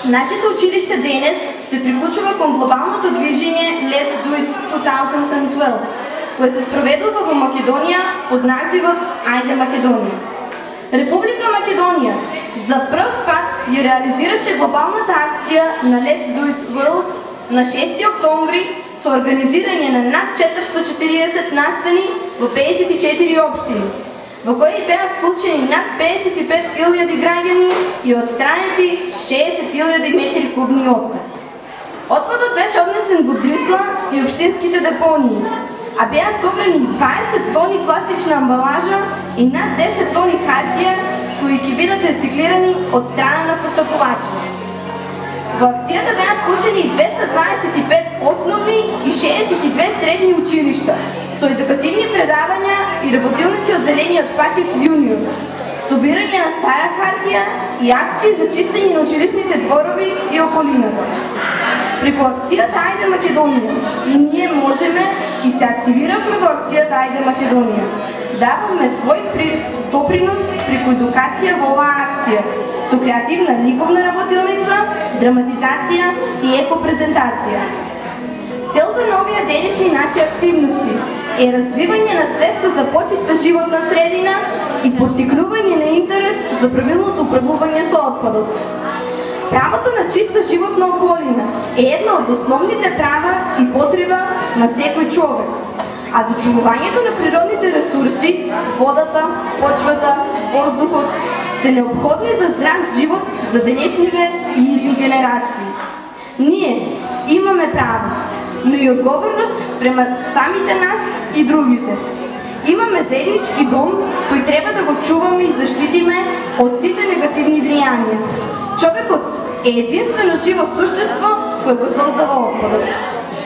Нашето училиште денес се приклучува кон глобалното движење Let's Do It 2012, кое се спроведува во Македонија под називот Ајде Македонија. Република Македонија за прв пат ја реализираше глобалната акција на Let's Do It World на 6 октомври со организирање на над 440 настани во 54 општини, во кои беа вклучени над 55.000 граѓани и отстранети 60.000 метри кубни отпад. Отпадот беше однесен во Дрисла и општинските депонии, а беа собрани 20 тони пластична амбалажа и над 10 тони хартија кои ќе бидат рециклирани од страна на постапувачите. Во акцијата беа вклучени 225 основни и 62 средни училишта со едукативни предавања и работилници од зелениот пакет Јуниор, собирање на стара хартија и акции за чистење на училишните дворови и околината. Преку акцијата Ајде Македонија и ние можеме и се активиравме во акцијата Ајде Македонија. Даваме свој допринос преку едукација во оваа акција со креативна ликовна работилница, драматизација и екопрезентација. Целта на овие денешни наши активности е развивање на свеста за почиста животна средина и поттикнување на интерес за правилното управување со отпадот. Правото на чиста животна околина е една од основните права и потреба на секој човек, а зачувувањето на природните ресурси, водата, почвата, воздухот, се необходни за здрав живот за денешниве и идни генерации. Ние имаме право, но и одговорност спрема самите нас и другите. Имаме заеднички дом кој треба да го чуваме и заштитиме од сите негативни влијанија. Човекот е единствено живо суштество кој го создава отпадот.